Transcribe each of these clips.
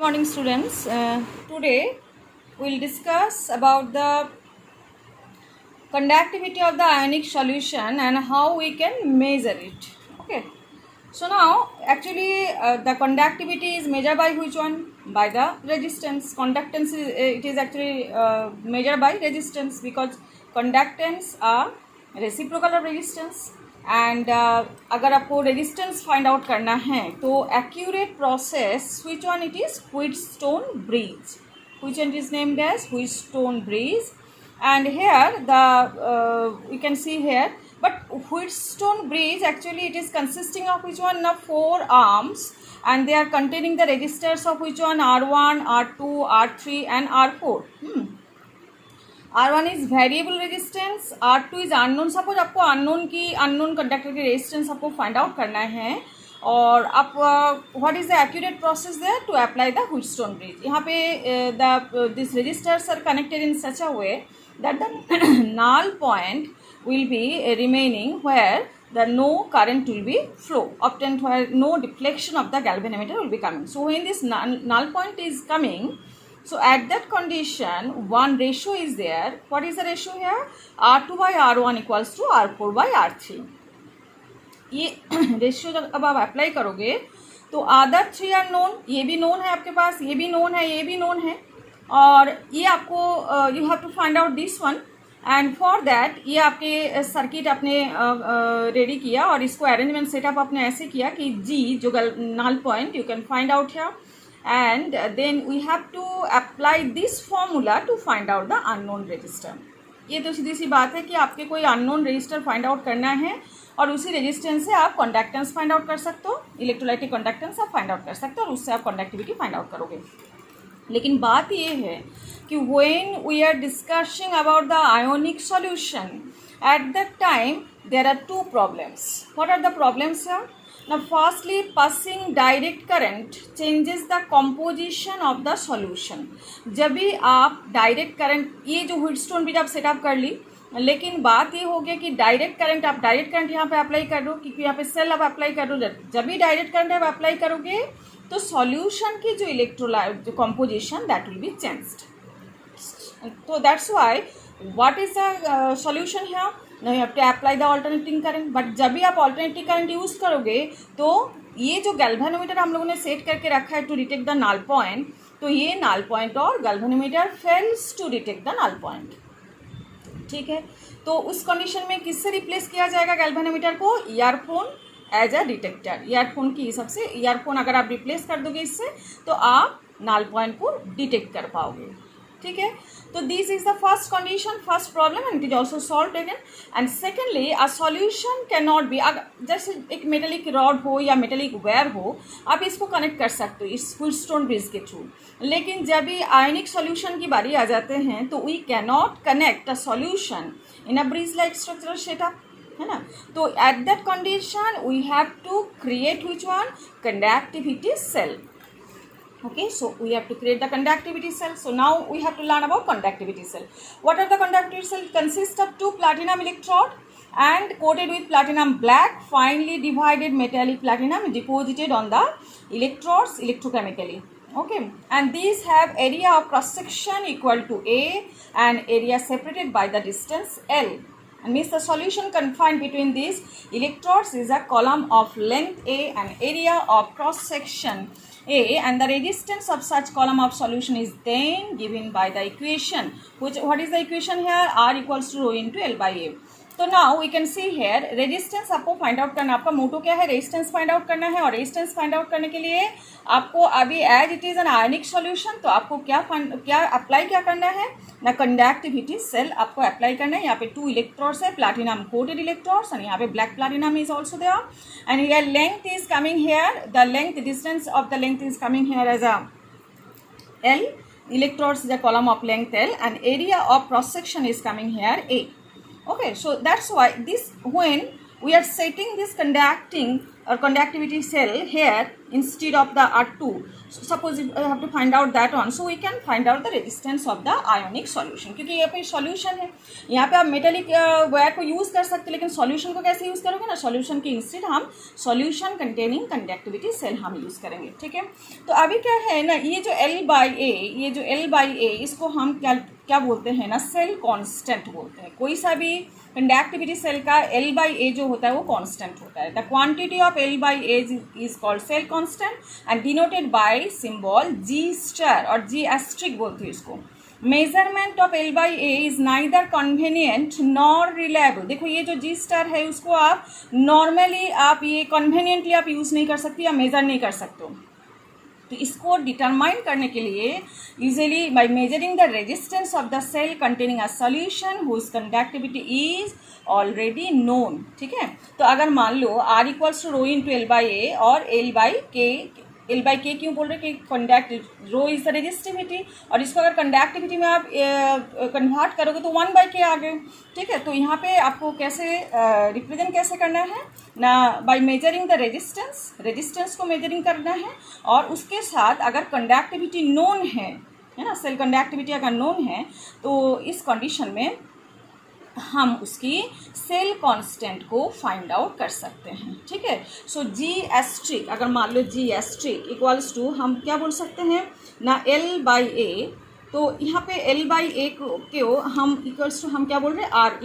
morning, students. Today we'll discuss about the conductivity of the ionic solution and how we can measure it. Okay. So now actually the conductivity is measured by which one? By the resistance. Conductance is, it is actually measured by resistance because conductance are reciprocal of resistance. And अगर आपको resistance find out करना है तो accurate process which one it is Wheatstone bridge which one is named as Wheatstone bridge. And here the you can see here, but Wheatstone bridge actually it is consisting of which one? Of 4 arms, and they are containing the resistors of which one? R1, R2, R3 and R4. R1 is variable resistance, R2 is unknown. Suppose आपको unknown conductor की resistance आपको find out करना है और आप what is the accurate process there to apply the Wheatstone bridge. यहाँ पे this resistors are connected in such a way that the null point will be remaining where the no current will be flow obtained, where no deflection of the galvanometer will be coming. So when this null point is coming, so at that condition one ratio is there. What is the ratio here? R2 by R1 equals to R4 by R3. ये ratio जब अब आप apply करोगे तो other 3 are known, ये भी known है आपके पास, ये भी नोन है, ये भी नोन है, और ये आपको you have to find out this one. And for that ये आपके सर्किट आपने रेडी किया और इसको अरेंजमेंट सेटअप आपने ऐसे किया कि जी जो null point you can find out here. And then we have to apply this formula to find out the unknown resistor. ये तो सीधी सी बात है कि आपके कोई अननोन रेजिस्टर फाइंड आउट करना है और उसी रेजिस्टेंस से आप कंडक्टेंस फाइंड आउट कर सकते हो, इलेक्ट्रोलाइटिक कंडक्टेंस आप फाइंड आउट कर सकते हो और उससे आप कंडक्टिविटी फाइंड आउट करोगे. लेकिन बात ये है कि when we are discussing about the ionic solution at that time there are 2 problems. What are the problems here? Now firstly, passing direct current changes the composition of the solution. जब भी आप direct current, ये जो Wheatstone bridge आप setup कर ली, लेकिन बात ये हो गया कि डायरेक्ट करंट यहाँ पे अप्लाई कर दो क्योंकि यहाँ पे सेल आप अप्लाई कर दो. जब भी डायरेक्ट करंट आप अप्लाई करोगे तो सॉल्यूशन की जो इलेक्ट्रोलाइट जो composition that will be changed. तो that's why what is the solution here? Now you have to apply the alternating current. But जब भी आप ऑल्टरनेटिंग करंट यूज़ करोगे तो ये जो गैल्वेनोमीटर हम लोगों ने सेट करके रखा है to detect the null point, तो ये नल पॉइंट और galvanometer fails to detect the null point. ठीक है, तो उस कंडीशन में किससे रिप्लेस किया जाएगा गैल्वेनोमीटर को? Earphone as a detector. Earphone की हिसाब से ईयरफोन अगर आप रिप्लेस कर दोगे इससे तो आप नल पॉइंट को डिटेक्ट कर पाओगे. ठीक है, तो this is the first condition, first problem and it is also solve again. And secondly a solution can not be, जैसे एक मेटेलिक रॉड हो या मेटेलिक वायर हो, आप इसको कनेक्ट कर सकते हो इस व्हीटस्टोन ब्रिज के थ्रू. लेकिन जब भी आयोनिक सॉल्यूशन की बारी आ जाते हैं तो we can not connect a solution in a bridge like structural setup, है ना. तो at that condition we have to create which one? Conductivity cell. Okay, so we have to create the conductivity cell. So now we have to learn about conductivity cell. What are the conductivity cell? Consist of 2 platinum electrode and coated with platinum black, finely divided metallic platinum deposited on the electrodes electrochemically. Okay, and these have area of cross section equal to A and area separated by the distance L. And means the solution confined between these electrodes is a column of length A and area of cross section A, and the resistance of such column of solution is then given by the equation. What is the equation here? R equals to rho into L by A. तो now we can see here resistance आपको find out करना, आपका मोटो क्या है? Resistance find out करना है. और resistance find out करने के लिए आपको अभी as it is an ionic solution तो आपको क्या अप्लाई करना है ना? कंडक्टिविटी सेल आपको अप्लाई करना है. यहाँ पे 2 इलेक्ट्रोड्स है, प्लैटिनम कोटेड इलेक्ट्रोड्स, एंड यहाँ पे black platinum is also there. And here length is coming here, the length distance of the length is coming here as a L. Electrodes is a column of length L, and area of cross section is coming here A. Okay, so that's why this when we are setting this conducting or conductivity cell here instead of the R2. So suppose if I have to find out that one, so we can find out the resistance of the ionic solution. क्योंकि यहाँ पे solution है, यहाँ पे आप metallic wire को use कर सकते हैं, लेकिन solution को कैसे यूज़ करोगे ना, solution के इंस्टेड हम solution containing conductivity cell हम यूज़ करेंगे, ठीक है। तो अभी क्या है ना, ये जो L by A इसको हम क्या बोलते हैं ना, सेल कांस्टेंट बोलते हैं। कोई सा भी कंडक्टिविटी सेल का L by A जो होता है वो कांस्टेंट होता है। The quantity of L by A is called cell constant and denoted by symbol G star और G एस्ट्रिक बोलते हैं इसको। Measurement of L by A is neither convenient nor reliable. देखो ये जो G स्टार है उसको आप नॉर्मली आप ये कन्वीनियंटली आप यूज़ नहीं कर सकते या मेज़र नहीं कर सकते हो। तो इसको डिटरमाइन करने के लिए usually by measuring the resistance of the cell containing a solution whose conductivity is already known, ठीक है। तो अगर मान लो R equals to rho into L by A और L by K क्यों बोल रहे हैं कि conduct rho is the resistivity, और इसको अगर कंडक्टिविटी में आप कन्वर्ट करोगे तो 1 by K आ गए, ठीक है। तो यहाँ पे आपको कैसे रिप्रेजेंट कैसे करना है ना, बाय मेजरिंग द रेजिस्टेंस को मेजरिंग करना है, और उसके साथ अगर कंडक्टिविटी नोन है ना, सेल कंडक्टिविटी अगर नोन है तो इस कंडीशन में हम उसकी सेल कांस्टेंट को फाइंड आउट कर सकते हैं, ठीक है। सो G एस्ट्रिक, अगर मान लो G एस्ट्रिक इक्वल्स टू हम क्या बोल सकते हैं ना L by A, तो यहाँ पे L by A को हम इक्वल्स टू हम क्या बोल रहे हैं R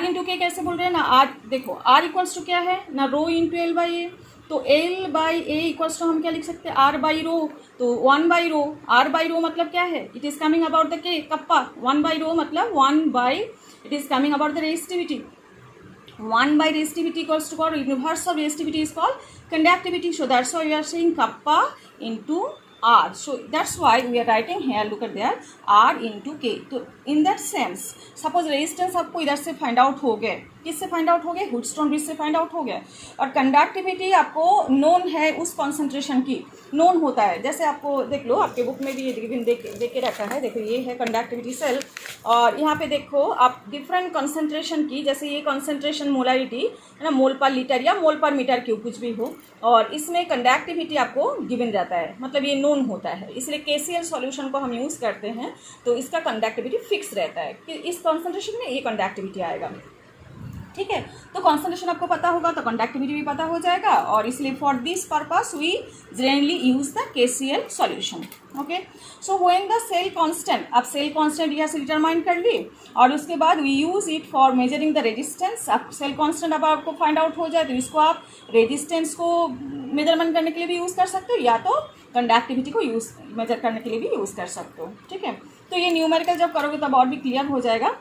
इंटू के कैसे बोल रहे हैं ना, R देखो R इक्वल्स टू क्या है ना, rho into L by A, तो L by A equals to हम क्या लिख सकते हैं R by रो, तो 1 by रो, R by रो मतलब क्या है, it is coming about the K kappa, 1 by रो मतलब 1 by it is coming about the resistivity, 1 by resistivity equals to what, inverse of resistivity is called conductivity, so that's why we are saying kappa into R, so that's why we are writing here, look at there R into K। तो in that sense suppose resistance आपको इधर से find out हो गए, किससे find out हो गए, Wheatstone bridge से फाइंड आउट हो गया, और कंडक्टिविटी आपको नोन है उस कॉन्सेंट्रेशन की, नोन होता है। जैसे आपको देख लो आपके बुक में भी ये देख के रखा है, देखो ये है कंडक्टिविटी सेल, और यहाँ पे देखो आप डिफरेंट कॉन्सेंट्रेशन की, जैसे ये कॉन्सेंट्रेशन मोलारिटी है ना, मोल पर लीटर या मोल पर मीटर क्यूब कुछ भी हो, और इसमें कंडक्टिविटी आपको गिवन जाता है, मतलब ये नोन होता है, इसलिए KCl सॉल्यूशन को हम यूज़ करते हैं तो इसका कंडक्टिविटी फिक्स रहता है कि इस कॉन्सेंट्रेशन में ये कंडक्टिविटी आएगा, ठीक है। तो कॉन्सेंट्रेशन आपको पता होगा तो कंडक्टिविटी भी पता हो जाएगा, और इसलिए for this purpose we generally use the KCl solution, okay. So when the cell constant, अब सेल कांस्टेंट यहाँ से डिटरमाइन कर ली, और उसके बाद we use it for measuring the resistance. अब सेल कांस्टेंट अब आपको फाइंड आउट हो जाए तो इसको आप रेजिस्टेंस को मेजरमेंट करने के लिए भी यूज़ कर सकते हो, या तो कंडक्टिविटी को मेजर करने के लिए भी यूज़ कर सकते हो, ठीक है। तो ये न्यूमेरिकल जब करोगे तब और भी क्लियर हो जाएगा।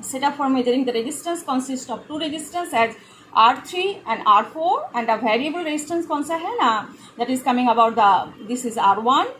Setup for measuring the resistance consists of two resistance as R3 and R4, and the variable resistance कौन सा है ना, that is coming about the, this is R1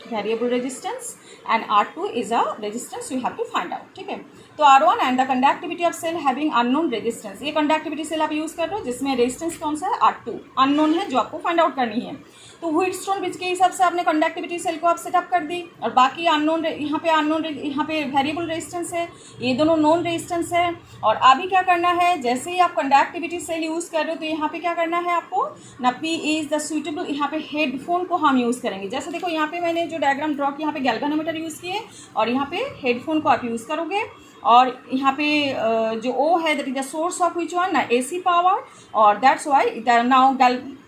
variable resistance and R2 is a resistance you have to find out, ठीक है। तो R1 and the conductivity of cell having unknown resistance, ये conductivity cell आप use कर रहे हो जिसमें resistance कौन सा है, R2 unknown है जो आपको फाइंड आउट करनी है। तो व्हीटस्टोन ब्रिज के हिसाब से आपने कंडक्टिविटी सेल को आप सेटअप कर दी, और बाकी अननोन, यहाँ पे वेरिएबल रेजिस्टेंस है, ये दोनों नॉन रेजिस्टेंस है। और अभी क्या करना है, जैसे ही आप कंडक्टिविटी सेल यूज़ कर रहे हो तो यहाँ पे क्या करना है आपको ना, P इज़ द सुइटेबल, यहाँ पे हेडफोन को हम यूज़ करेंगे। जैसे देखो यहाँ पे मैंने जो डायग्राम ड्रॉ किया, यहाँ पे गैल्वेनोमीटर यूज़ किए, और यहाँ पे हेडफोन को आप यूज़ करोगे, और यहाँ पे जो O है that is the source of which one ना, AC पावर, और दैट्स वाई नाउ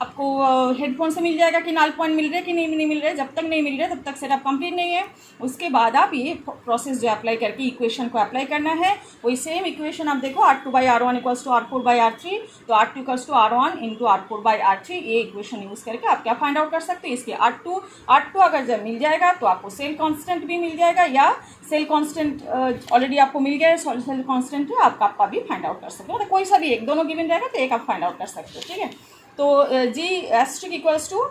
आपको हेडफोन से मिल जाएगा कि नाल पॉइंट मिल रहे कि नहीं मिल रहे, जब तक नहीं मिल रहे तब तक सेटअप कंप्लीट नहीं है। उसके बाद आप ये प्रोसेस जो अप्लाई करके इक्वेशन को अप्लाई करना है, वही सेम इक्वेशन आप देखो R2 by R1 equals to R4 by R3, तो R2 equals to R1 into R4 by R3, ये इक्वेशन यूज़ करके आप क्या फाइंड आउट कर सकते हैं, इसके R2 अगर जब मिल जाएगा तो आपको सेल कॉन्स्टेंट भी मिल जाएगा, या सेल कॉन्स्टेंट ऑलरेडी आपको मिल गया है, सेल कॉन्स्टेंट है, आप आपका भी फाइंड आउट कर सकते हो, तो कोई सा भी एक, दोनों गिवन रहेगा तो एक आप फाइंड आउट कर सकते हो, ठीक है। तो G asterisk equals to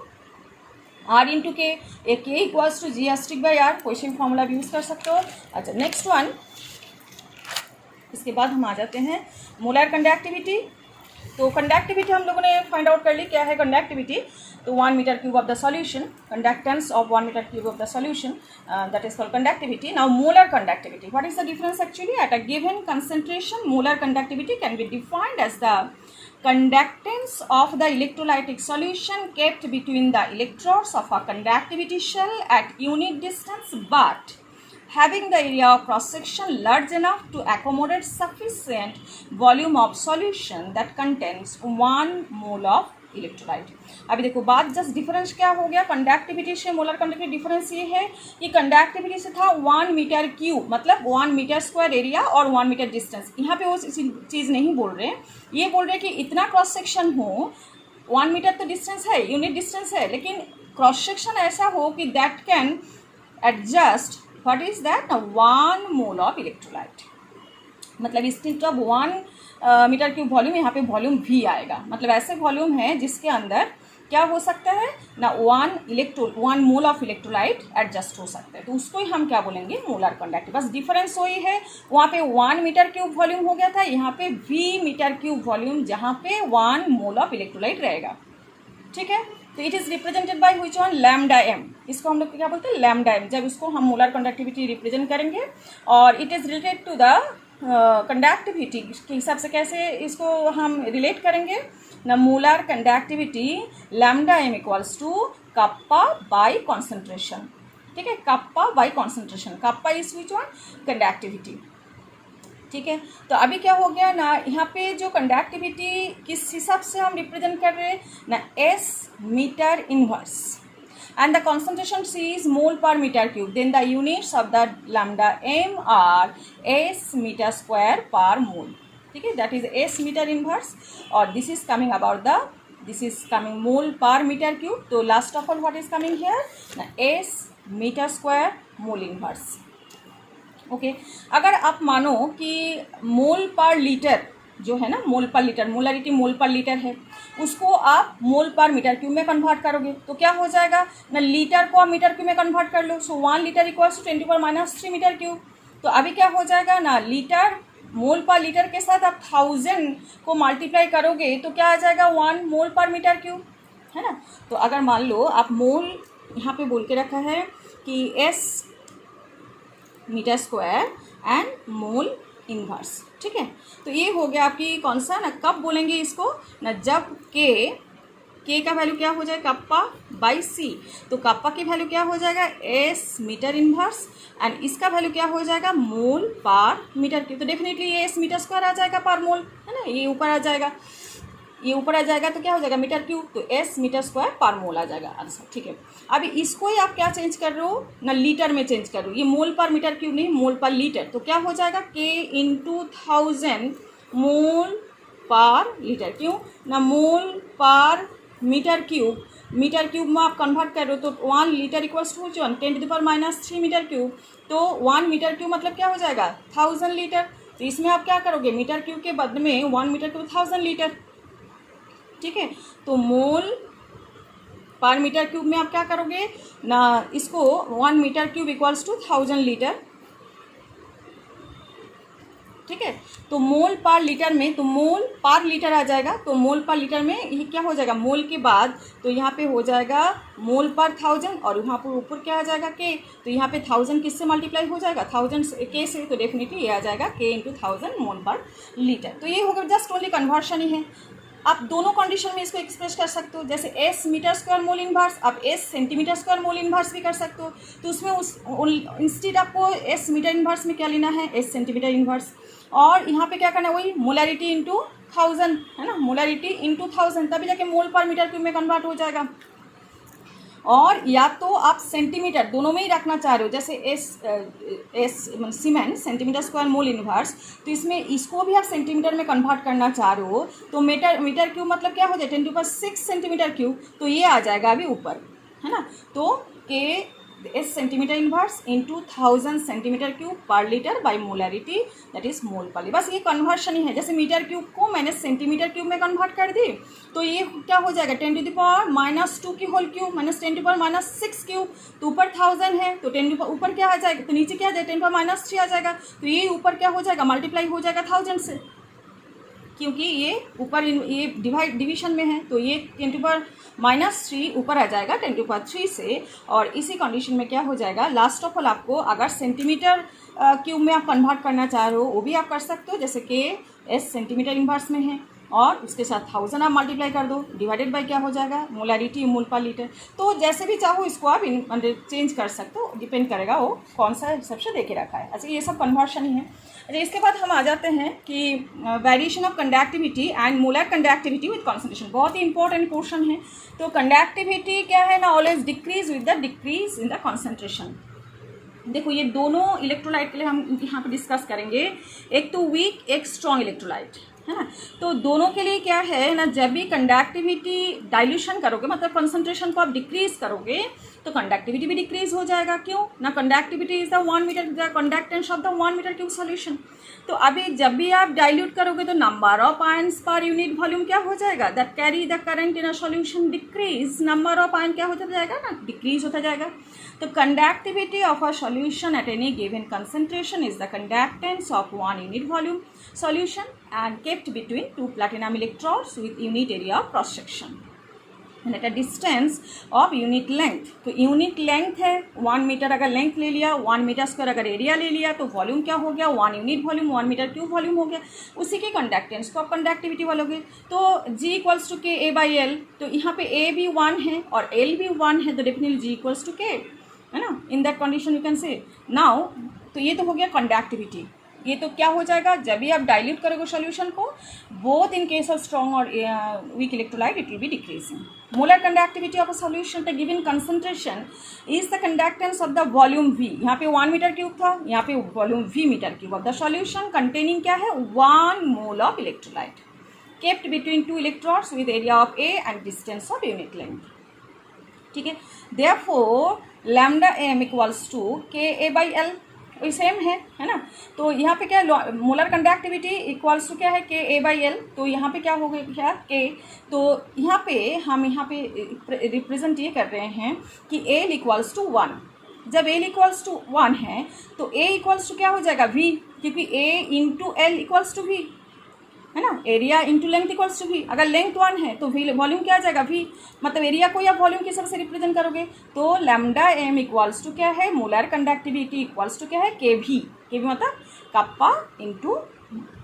R into K, K equals to G asterisk by R, question formula भी यूज़ कर सकते हो। अच्छा नेक्स्ट वन, इसके बाद हम आ जाते हैं मोलर कंडक्टिविटी। तो कंडक्टिविटी हम लोगों ने फाइंड आउट कर ली, क्या है कंडक्टिविटी। तो 1 metre cube of the solution, conductance of 1 metre cube of the solution, that is called conductivity. Now molar conductivity, what is the difference actually? At a given concentration, molar conductivity can be defined as the conductance of the electrolytic solution kept between the electrodes of a conductivity shell at unit distance, but having the area of cross section large enough to accommodate sufficient volume of solution that contains 1 mole of electrolyte. अभी देखो बात just difference क्या हो गया conductivity से molar conductivity. Difference ये है कि कंडक्टिविटी से था 1 मीटर क्यूब, मतलब 1 मीटर स्क्वायर एरिया और 1 मीटर डिस्टेंस। यहाँ पे वो चीज़ नहीं बोल रहे, ये बोल रहे कि इतना क्रॉस सेक्शन हो, 1 मीटर तो डिस्टेंस है, यूनिट डिस्टेंस है, लेकिन क्रॉस सेक्शन ऐसा हो कि that can adjust what is that 1 mole of electrolyte. मतलब instead of 1 metre cube volume यहाँ पे वॉल्यूम भी आएगा, मतलब ऐसे वॉल्यूम है जिसके अंदर क्या हो सकता है ना 1 मोल ऑफ इलेक्ट्रोलाइट एडजस्ट हो सकता है, तो उसको ही हम क्या बोलेंगे मोलर कंडक्टिव। बस डिफरेंस वही है, वहाँ पे 1 मीटर क्यूब वॉल्यूम हो गया था, यहाँ पे v मीटर क्यूब वॉल्यूम जहाँ पे 1 मोल ऑफ इलेक्ट्रोलाइट रहेगा। ठीक है, तो it is represented by which one lambda M. इसको हम लोग क्या बोलते हैं लैम्डा एम, जब उसको हम मोलर कंडक्टिविटी रिप्रेजेंट करेंगे। और it is related to the conductivity के हिसाब से कैसे इसको हम रिलेट करेंगे ना, molar conductivity lambda M equals to kappa by concentration. ठीक है, kappa by concentration, kappa is which one conductivity. ठीक है, तो अभी क्या हो गया ना, यहाँ पे जो कंडक्टिविटी किस हिसाब से हम रिप्रेजेंट कर रहे हैं ना, S metre inverse and the concentration C is mole per meter cube, then the units of the lambda m are S meter square per mole. ठीक है, that is S meter inverse और this is coming about the, this is coming mole per meter cube. तो last of all what is coming here ना S meter square mole inverse. Okay, अगर आप मानो कि मोल per litre जो है ना, मोल पर लीटर, मोलरिटी मोल पर लीटर है, उसको आप मोल पर मीटर क्यूब में कन्वर्ट करोगे तो क्या हो जाएगा ना, लीटर को आप मीटर क्यूब में कन्वर्ट कर लो, so 1 litre equals to 10⁻³ metre cube. तो अभी क्या हो जाएगा ना, लीटर मोल पर लीटर के साथ आप 1000 को मल्टीप्लाई करोगे तो क्या आ जाएगा 1 मोल पर मीटर क्यूब, है ना। तो अगर मान लो आप मोल यहाँ पे बोल के रखा है कि S metre square and mole inverse. ठीक है, तो ये हो गया आपकी कौन सा ना, कब बोलेंगे इसको ना, जब के का वैल्यू क्या हो जाएगा कप्पा बाई सी। तो कप्पा की वैल्यू क्या हो जाएगा S मीटर इनवर्स एंड इसका वैल्यू क्या हो जाएगा मोल पर मीटर क्यूब। तो डेफिनेटली ये S मीटर स्क्वायर आ जाएगा पर मोल, है ना, ये ऊपर आ जाएगा, ये ऊपर आ जाएगा तो क्या हो जाएगा मीटर क्यूब, तो S मीटर स्क्वायर पर मोल आ जाएगा आंसर। ठीक है, अभी इसको ही आप क्या चेंज कर रहे हो ना, लीटर में चेंज कर रहे हो, ये मोल पर मीटर क्यूब नहीं, मोल पर लीटर। तो क्या हो जाएगा K × 1000 मोल पर लीटर, क्यों ना मोल पर मीटर क्यूब, मीटर क्यूब में आप कन्वर्ट कर रहे हो तो 1 litre equals to 10⁻³ metre cube. तो 1 मीटर क्यूब मतलब क्या हो जाएगा 1000 लीटर। तो इसमें आप क्या करोगे, मीटर क्यूब के बदले में 1 मीटर क्यूब 1000 लीटर। ठीक है, तो मोल पर मीटर क्यूब में आप क्या करोगे ना, इसको 1 metre cube equals to 1000 litre. ठीक है, तो मोल पर लीटर में, तो मोल पर लीटर आ जाएगा, तो मोल पर लीटर में ये क्या हो जाएगा मोल के बाद, तो यहाँ पे हो जाएगा मोल पर 1000 और यहाँ पर ऊपर क्या आ जाएगा के। तो यहाँ पे 1000 किससे मल्टीप्लाई हो जाएगा 1000 के से, तो डेफिनेटली ये आ जाएगा K × 1000 मोल पर लीटर। तो ये होगा जस्ट ओनली कन्वर्शन ही है। आप दोनों कंडीशन में इसको एक्सप्रेस कर सकते हो, जैसे S metre square mole inverse, आप S centimetre square mole inverse भी कर सकते हो। तो उसमें उस इंस्टेड आपको S मीटर इनवर्स में क्या लेना है S सेंटीमीटर इनवर्स, और यहाँ पे क्या करना है वही मोलरिटी इंटू 1000, है ना, मोलरिटी इंटू 1000, तभी जाके मोल पर मीटर क्यूब में कन्वर्ट हो जाएगा। और या तो आप सेंटीमीटर दोनों में ही रखना चाह रहे हो, जैसे S cement centimetre square mole inverse, तो इसमें इसको भी आप सेंटीमीटर में कन्वर्ट करना चाह रहे हो तो मीटर क्यूब मतलब क्या हो जाए 10⁻6 सेंटीमीटर क्यूब, तो ये आ जाएगा अभी ऊपर, है ना। तो के S centimetre inverse into 1000 centimetre cube per litre by molarity that is mole per litre. बस ये कन्वर्शन ही है, जैसे मीटर क्यूब को मैंने सेंटीमीटर क्यूब में कन्वर्ट कर दी तो ये क्या हो जाएगा 10⁻² की होल क्यूब माइनस 10⁻6 क्यूब, तो ऊपर 1000 है तो 10 ऊपर क्या आ जाएगा, तो नीचे क्या आ जाएगा 10⁻³ आ जाएगा, तो ये ऊपर क्या हो जाएगा मल्टीप्लाई हो जाएगा 1000 से। क्योंकि ये ऊपर ये डिवीजन में है, तो ये 10⁻³ ऊपर आ जाएगा 10⁻³ से। और इसी कंडीशन में क्या हो जाएगा, लास्ट ऑफ ऑल आपको अगर सेंटीमीटर क्यूब में आप कन्वर्ट करना चाह रहे हो वो भी आप कर सकते हो, जैसे कि S सेंटीमीटर इन्वर्स में है और उसके साथ 1000 आप मल्टीप्लाई कर दो, डिवाइडेड बाय क्या हो जाएगा, मोलारिटी मोल पर लीटर। तो जैसे भी चाहो इसको आप चेंज कर सकते हो, डिपेंड करेगा वो कौन सा सबसे दे के रखा है। अच्छा, ये सब कन्वर्शन ही है। अच्छा, इसके बाद हम आ जाते हैं कि variation of conductivity and molar conductivity with concentration. बहुत ही इंपॉर्टेंट क्वेश्चन है। तो कंडक्टिविटी क्या है ना, always decrease with the decrease in the concentration. देखो ये दोनों इलेक्ट्रोलाइट के लिए हम यहाँ पे डिस्कस करेंगे, एक तो वीक एक स्ट्रॉन्ग इलेक्ट्रोलाइट है ना। तो दोनों के लिए क्या है ना, जब भी कंडक्टिविटी डाइल्यूशन करोगे मतलब कंसंट्रेशन को आप डिक्रीज करोगे तो कंडक्टिविटी भी डिक्रीज हो जाएगा। क्यों ना, conductivity is the 1 metre the conductance of the 1 metre cube solution. तो अभी जब भी आप डाइल्यूट करोगे तो number of ions per unit volume क्या हो जाएगा, that carry the current in a solution decrease, number of ion क्या होता जाएगा ना, डिक्रीज होता जाएगा। तो conductivity of a solution at any given concentration is the conductance of 1 unit volume solution and kept between two platinum electrodes with unit area of cross section and at a distance of unit length। तो unit length है 1 metre, अगर length ले लिया 1 metre square, अगर area ले लिया तो volume क्या हो गया, 1 unit volume 1 metre cube volume हो गया। उसी के कंडक्टेंस को आप कंडक्टिविटी बोलोगे। तो G equals to K A/L, तो यहाँ पे A भी 1 है और L भी 1 है, तो definitely G equals to K है ना। In that condition you can say now, तो ये तो हो गया कंडक्टिविटी। ये तो क्या हो जाएगा, जब भी आप डाइल्यूट करोगे सॉल्यूशन को, both in case of strong और weak electrolyte it will be decreasing. Molar conductivity of a solution at a given concentration is the conductance of the volume V। यहाँ पे 1 मीटर क्यूब था, यहाँ पे volume V metre cube of the solution containing क्या है, 1 mole of electrolyte kept between 2 electrodes with area of A and distance of unit length. ठीक है, therefore lambda m equals to KA/L, वही same है ना। तो यहाँ पे क्या है, मोलर कंडक्टिविटी इक्वल्स टू क्या है, KA/L। तो यहाँ पे क्या हो गया क्या, K। तो यहाँ पे हम यहाँ पे रिप्रेजेंट ये कर रहे हैं कि L इक्वल्स टू 1। जब L इक्वल्स टू 1 है तो A इक्वल्स टू क्या हो जाएगा, V, क्योंकि A into L equals to V है ना, area into length equals to V। अगर लेंथ 1 है तो वॉल्यूम क्या आ जाएगा, V, मतलब एरिया को आप वॉल्यूम के हिसाब से रिप्रेजेंट करोगे। तो लैम्डा m इक्वल्स टू क्या है, मोलर कंडक्टिविटी इक्वल्स टू क्या है, KV मतलब कप्पा इंटू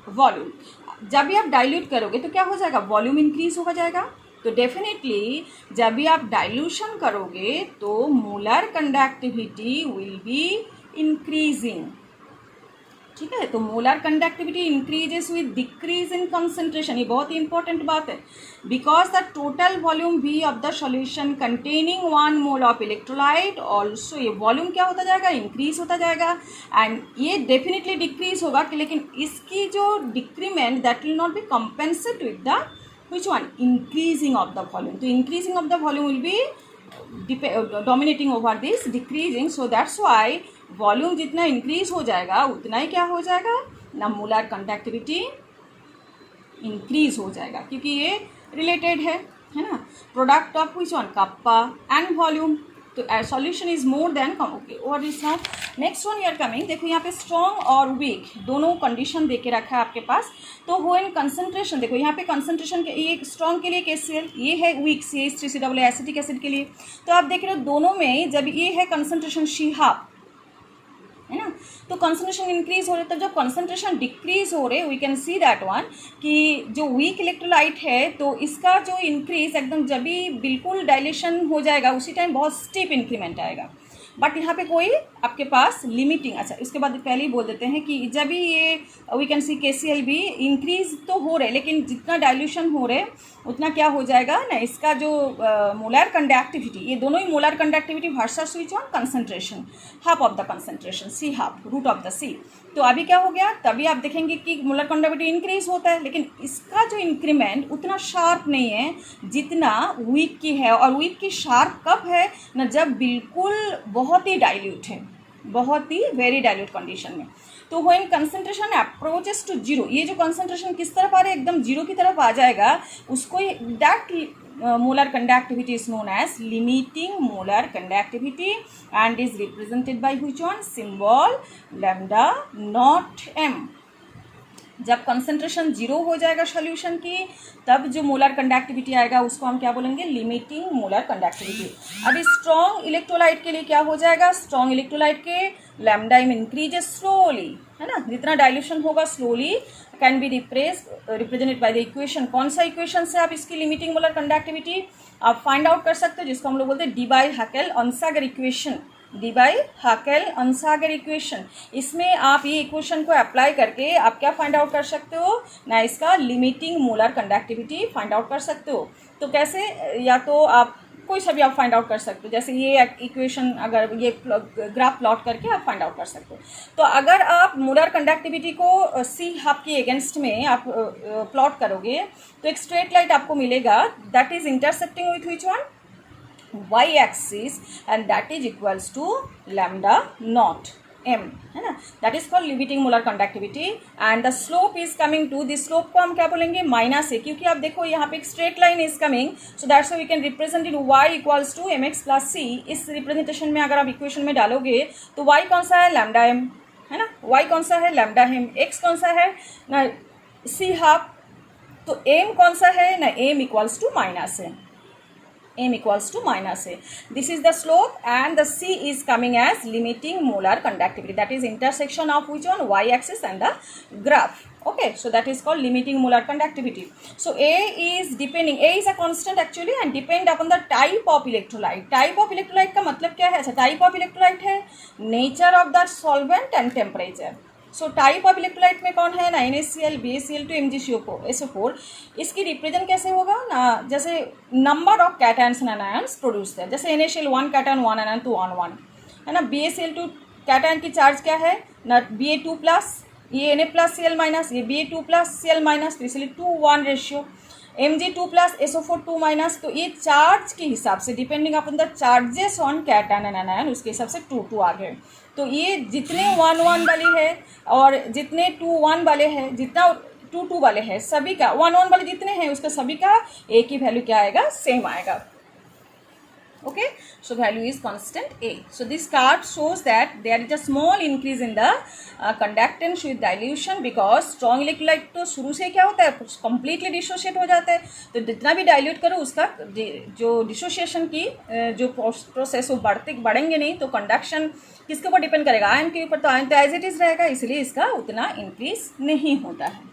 वॉल्यूम। जब भी आप डाइल्यूट करोगे तो क्या हो जाएगा, वॉल्यूम इंक्रीज हो जाएगा। तो डेफिनेटली जब भी आप डाइल्यूशन करोगे तो molar conductivity will be increasing. ठीक है, तो molar conductivity increases with decrease in concentration. ये बहुत ही इंपॉर्टेंट बात है, because the total volume V of the solution containing 1 mole of electrolyte also, ये वॉल्यूम क्या होता जाएगा, इंक्रीज होता जाएगा। एंड ये डेफिनेटली डिक्रीज होगा कि, लेकिन इसकी जो decrement that will not be compensate with the which one, increasing of the volume। तो increasing of the volume will be dominating over this decreasing। so that's why volume जितना increase हो जाएगा उतना ही क्या हो जाएगा ना, मोलर कंडक्टिविटी इंक्रीज हो जाएगा, क्योंकि ये रिलेटेड है ना, product of which one, kappa and volume. तो solution is more than okay. और is not next one your coming. देखो यहाँ पे स्ट्रॉन्ग और वीक दोनों कंडीशन दे के रखा है आपके पास। तो वो इन कंसंट्रेशन, देखो यहाँ पे कंसंट्रेशन के ये स्ट्रॉन्ग के लिए KCl, ये है वीक CH3COO एसिटिक एसिड के लिए। तो आप देख रहे हो दोनों में जब ये है कंसंट्रेशन C⁻, है ना, तो कंसंट्रेशन इंक्रीज हो रहे, तो जब कंसंट्रेशन डिक्रीज हो रहे we can see that one कि जो वीक इलेक्ट्रोलाइट है तो इसका जो इंक्रीज एकदम जब भी बिल्कुल डाइलेशन हो जाएगा उसी टाइम बहुत स्टीप इंक्रीमेंट आएगा। बट यहाँ पे कोई आपके पास लिमिटिंग, अच्छा इसके बाद पहले ही बोल देते हैं कि जब भी ये वी कैन सी KCl भी इंक्रीज तो हो रहे, लेकिन जितना डाइल्यूशन हो रहे उतना क्या हो जाएगा ना, इसका जो मोलर कंडक्टिविटी, ये दोनों ही molar conductivity versus which one, concentration, half of the concentration C⁻, root of the C। तो अभी क्या हो गया, तभी आप देखेंगे कि मोलर कंडक्टिविटी इंक्रीज होता है, लेकिन इसका जो इंक्रीमेंट उतना शार्प नहीं है जितना वीक की है। और वीक की शार्प कब है ना, जब बिल्कुल बहुत ही डाइल्यूट है, बहुत ही वेरी डाइल्यूट कंडीशन में। तो when concentration approaches to zero, ये जो कंसंट्रेशन किस तरफ आ रहा है, एकदम जीरो की तरफ आ जाएगा, उसको that molar conductivity is known as limiting molar conductivity and is represented by which one, symbol lambda not m। जब कंसंट्रेशन 0 हो जाएगा सॉल्यूशन की, तब जो मोलर कंडक्टिविटी आएगा उसको हम क्या बोलेंगे, लिमिटिंग मोलर कंडक्टिविटी। अब स्ट्रॉन्ग इलेक्ट्रोलाइट के लिए क्या हो जाएगा, स्ट्रॉन्ग इलेक्ट्रोलाइट के लैम्डा एम इंक्रीजेस स्लोली, है ना, जितना डाइल्यूशन होगा slowly can be represented by the equation. कौन सा इक्वेशन से आप इसकी लिमिटिंग मोलर कंडक्टिविटी आप फाइंड आउट कर सकते हो, जिसको हम लोग बोलते हैं Debye Hückel Onsager equation, Debye Hückel Onsager equation. इसमें आप ये इक्वेशन को अप्लाई करके आप क्या फाइंड आउट कर सकते हो ना, इसका limiting molar conductivity find out कर सकते हो। तो कैसे, या तो आप कोई सा भी आप फाइंड आउट कर सकते हो, जैसे ये इक्वेशन अगर ये ग्राफ प्लॉट करके आप फाइंड आउट कर सकते हो। तो अगर आप मोलर कंडक्टिविटी को सी हाफ के अगेंस्ट में आप प्लॉट करोगे तो एक स्ट्रेट लाइन आपको मिलेगा, that is intersecting with which one, y axis, and that is equals to lambda naught m, है ना, that is called limiting molar conductivity। and the slope is coming to, this slope को हम क्या बोलेंगे, minus है, क्योंकि आप देखो यहाँ पे एक straight line is coming, so that's we can represent in y equals to M X plus C. इस रिप्रेजेंटेशन में अगर आप इक्वेशन में डालोगे तो y कौन सा है, लैम्डा m, है ना, y कौन सा है, लैम्डा m, x कौन सा है ना, c हाफ, तो m कौन सा है ना, m इक्वल्स टू माइनस है, m equals to minus a. This is the slope and the c is coming as limiting molar conductivity, that is intersection of which one, y axis and the graph. Okay, so that is called limiting molar conductivity. So a is depending, a is a constant actually and depend upon the type of electrolyte. Type of electrolyte का मतलब क्या है, type of electrolyte है nature of the solvent and temperature. So type of electrolyte में कौन है ना, NaCl, BaCl2, MgCO4। इसकी रिप्रेजेंट कैसे होगा ना, जैसे number of cations and ions produce है, जैसे NaCl 1 कैटायन 1 आयन तो 1 1, है ना, BaCl2 कैटायन की चार्ज क्या है ना, Ba2 प्लस, ये Na प्लस Cl माइनस, ये Ba2 प्लस Cl माइनस, तो इसलिए 2:1 ratio, Mg2 plus SO4 2 minus, तो ये चार्ज के हिसाब से depending upon the charges on cation and ion उसके हिसाब से 2 2 आ गए। तो ये जितने 1 1 वाले हैं और जितने 2 1 वाले हैं, जितना 2 2 वाले हैं, सभी का 1 1 वाले जितने हैं उसका सभी का एक ही वैल्यू क्या आएगा, सेम आएगा। Okay, so value is constant A. So this chart shows that there is a small increase in the conductance with dilution because strong electrolyte तो शुरू से क्या होता है, completely dissociate हो जाता है, तो जितना भी dilute करो उसका जो dissociation की जो प्रोसेस वो बढ़ेंगे नहीं, तो कंडक्शन किसके ऊपर डिपेंड करेगा, आयन के ऊपर, तो आयन तो एज इट इज रहेगा, इसलिए इसका उतना इंक्रीज नहीं होता है।